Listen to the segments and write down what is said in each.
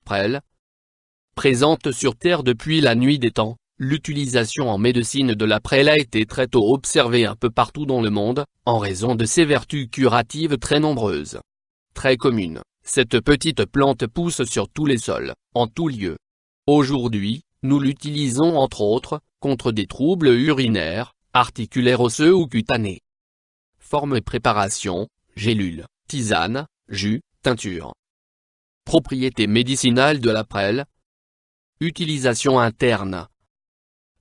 prêle. Présente sur Terre depuis la nuit des temps, l'utilisation en médecine de la prêle a été très tôt observée un peu partout dans le monde, en raison de ses vertus curatives très nombreuses. Très commune, cette petite plante pousse sur tous les sols, en tout lieu. Aujourd'hui, nous l'utilisons entre autres, contre des troubles urinaires, articulaires osseux ou cutanés. Forme et préparation, gélules, tisane, jus, teinture. Propriétés médicinales de la prêle. Utilisation interne.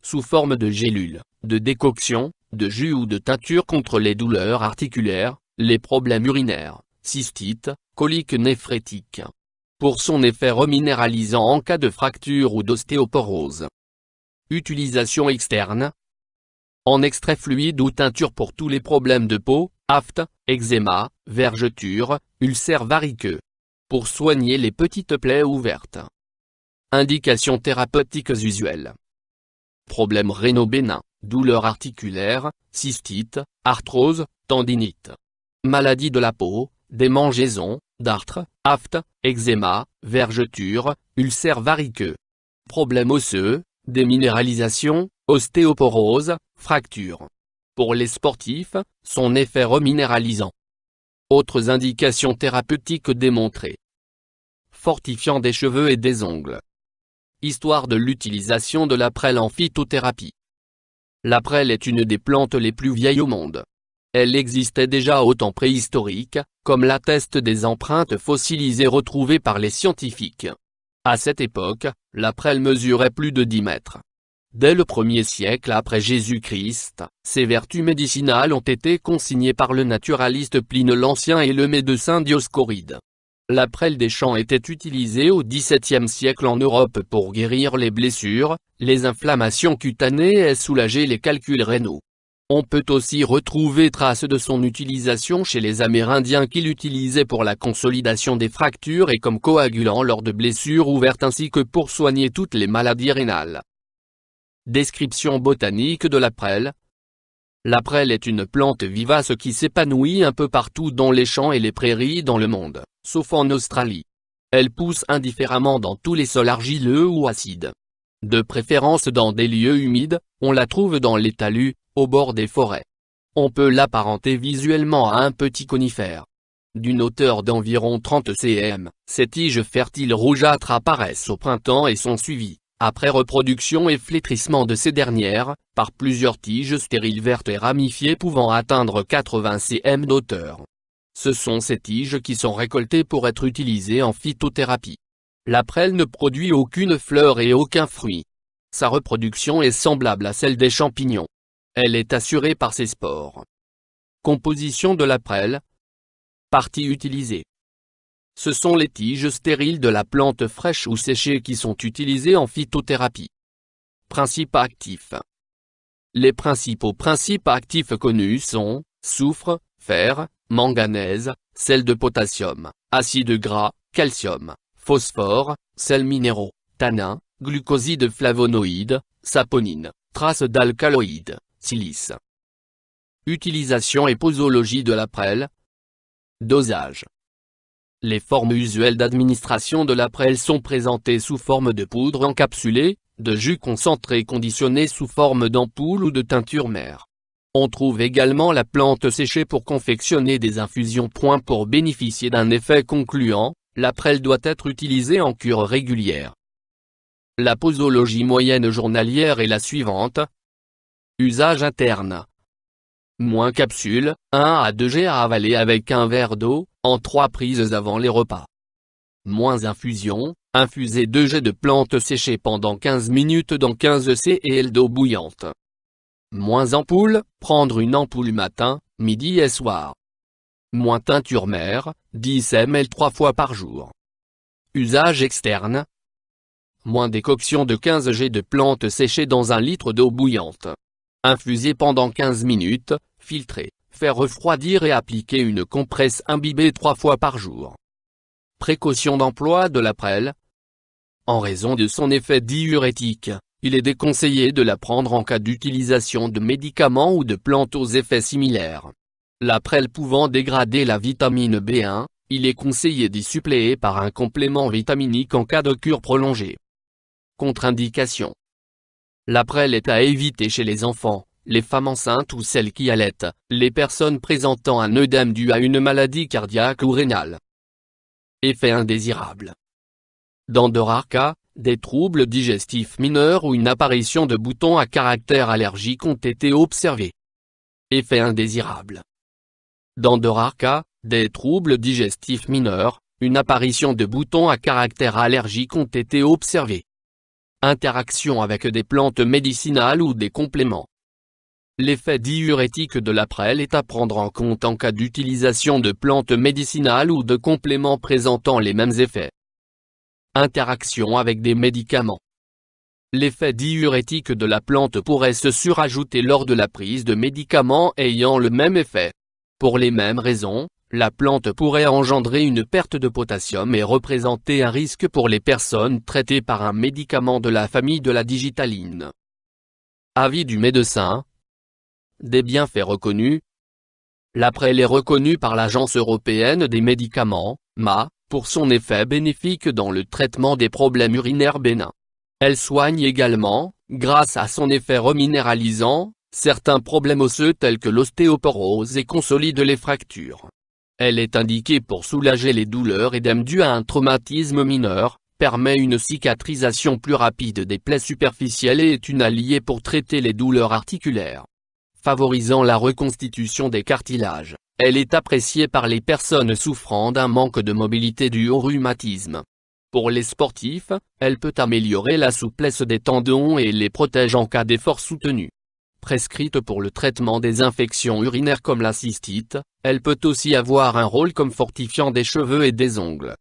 Sous forme de gélules, de décoction, de jus ou de teinture contre les douleurs articulaires, les problèmes urinaires, cystites, coliques néphrétiques. Pour son effet reminéralisant en cas de fracture ou d'ostéoporose. Utilisation externe. En extrait fluide ou teinture pour tous les problèmes de peau, aphte, eczéma, vergeture, ulcères variqueux. Pour soigner les petites plaies ouvertes. Indications thérapeutiques usuelles. Problèmes rénaux bénins, douleurs articulaires, cystite, arthrose, tendinite. Maladie de la peau, démangeaisons, dartre, aphte, eczéma, vergeture, ulcères variqueux. Problèmes osseux, déminéralisation, ostéoporose, fracture. Pour les sportifs, son effet reminéralisant. Autres indications thérapeutiques démontrées. Fortifiant des cheveux et des ongles. Histoire de l'utilisation de la prêle en phytothérapie. La prêle est une des plantes les plus vieilles au monde. Elle existait déjà au temps préhistorique, comme l'attestent des empreintes fossilisées retrouvées par les scientifiques. À cette époque, la prêle mesurait plus de 10 mètres. Dès le 1er siècle après Jésus-Christ, ses vertus médicinales ont été consignées par le naturaliste Pline l'Ancien et le médecin Dioscoride. La prêle des champs était utilisée au XVIIe siècle en Europe pour guérir les blessures, les inflammations cutanées et soulager les calculs rénaux. On peut aussi retrouver traces de son utilisation chez les Amérindiens qui l'utilisaient pour la consolidation des fractures et comme coagulant lors de blessures ouvertes ainsi que pour soigner toutes les maladies rénales. Description botanique de la prêle. La prêle est une plante vivace qui s'épanouit un peu partout dans les champs et les prairies dans le monde, sauf en Australie. Elle pousse indifféremment dans tous les sols argileux ou acides. De préférence dans des lieux humides, on la trouve dans les talus, au bord des forêts. On peut l'apparenter visuellement à un petit conifère. D'une hauteur d'environ 30 cm, ces tiges fertiles rougeâtres apparaissent au printemps et sont suivies, après reproduction et flétrissement de ces dernières, par plusieurs tiges stériles vertes et ramifiées pouvant atteindre 80 cm d'hauteur. Ce sont ces tiges qui sont récoltées pour être utilisées en phytothérapie. La prêle ne produit aucune fleur et aucun fruit. Sa reproduction est semblable à celle des champignons. Elle est assurée par ses spores. Composition de la prêle. Parties utilisées. Ce sont les tiges stériles de la plante fraîche ou séchée qui sont utilisées en phytothérapie. Principes actifs. Les principaux principes actifs connus sont soufre, fer, manganèse, sel de potassium, acide gras, calcium, phosphore, sels minéraux, tanins, glucosides flavonoïdes, saponines, traces d'alcaloïdes, silice. Utilisation et posologie de la prêle. Dosage. Les formes usuelles d'administration de la prêle sont présentées sous forme de poudre encapsulée, de jus concentré conditionné sous forme d'ampoule ou de teinture mère. On trouve également la plante séchée pour confectionner des infusions. Pour bénéficier d'un effet concluant, la prêle doit être utilisée en cure régulière. La posologie moyenne journalière est la suivante. Usage interne. Moins capsule, 1 à 2 g à avaler avec un verre d'eau, en 3 prises avant les repas. Moins infusion, infuser 2 g de plantes séchées pendant 15 minutes dans 15 cl d'eau bouillante. Moins ampoule, prendre une ampoule matin, midi et soir. Moins teinture mère, 10 ml 3 fois par jour. Usage externe. Moins décoction de 15 g de plantes séchées dans 1 litre d'eau bouillante. Infuser pendant 15 minutes, filtrer, faire refroidir et appliquer une compresse imbibée 3 fois par jour. Précaution d'emploi de la prêle. En raison de son effet diurétique, il est déconseillé de la prendre en cas d'utilisation de médicaments ou de plantes aux effets similaires. La prêle pouvant dégrader la vitamine B1, il est conseillé d'y suppléer par un complément vitaminique en cas de cure prolongée. Contre-indication. La prêle est à éviter chez les enfants, les femmes enceintes ou celles qui allaitent, les personnes présentant un œdème dû à une maladie cardiaque ou rénale. Effet indésirable. Dans de rares cas, des troubles digestifs mineurs ou une apparition de boutons à caractère allergique ont été observés. Effet indésirable. Dans de rares cas, des troubles digestifs mineurs, une apparition de boutons à caractère allergique ont été observés. Interaction avec des plantes médicinales ou des compléments. L'effet diurétique de la prêle est à prendre en compte en cas d'utilisation de plantes médicinales ou de compléments présentant les mêmes effets. Interaction avec des médicaments. L'effet diurétique de la plante pourrait se surajouter lors de la prise de médicaments ayant le même effet. Pour les mêmes raisons, la plante pourrait engendrer une perte de potassium et représenter un risque pour les personnes traitées par un médicament de la famille de la digitaline. Avis du médecin. Des bienfaits reconnus. La prêle est reconnue par l'Agence européenne des médicaments, (EMA), pour son effet bénéfique dans le traitement des problèmes urinaires bénins. Elle soigne également, grâce à son effet reminéralisant, certains problèmes osseux tels que l'ostéoporose et consolide les fractures. Elle est indiquée pour soulager les douleurs œdème dues à un traumatisme mineur, permet une cicatrisation plus rapide des plaies superficielles et est une alliée pour traiter les douleurs articulaires. Favorisant la reconstitution des cartilages, elle est appréciée par les personnes souffrant d'un manque de mobilité dû au rhumatisme. Pour les sportifs, elle peut améliorer la souplesse des tendons et les protège en cas d'effort soutenu. Prescrite pour le traitement des infections urinaires comme la cystite, elle peut aussi avoir un rôle comme fortifiant des cheveux et des ongles.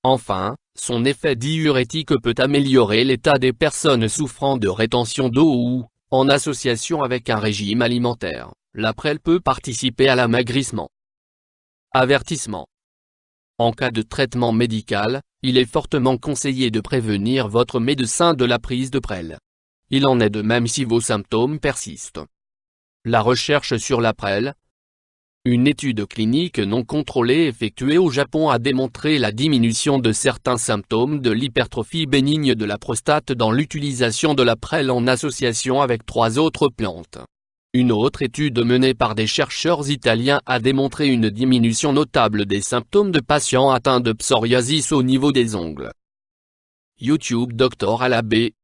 Enfin, son effet diurétique peut améliorer l'état des personnes souffrant de rétention d'eau ou, en association avec un régime alimentaire, la prêle peut participer à l'amaigrissement. Avertissement. En cas de traitement médical, il est fortement conseillé de prévenir votre médecin de la prise de prêle. Il en est de même si vos symptômes persistent. La recherche sur la prêle. Une étude clinique non contrôlée effectuée au Japon a démontré la diminution de certains symptômes de l'hypertrophie bénigne de la prostate dans l'utilisation de la prêle en association avec 3 autres plantes. Une autre étude menée par des chercheurs italiens a démontré une diminution notable des symptômes de patients atteints de psoriasis au niveau des ongles. YouTube Dr Alabé.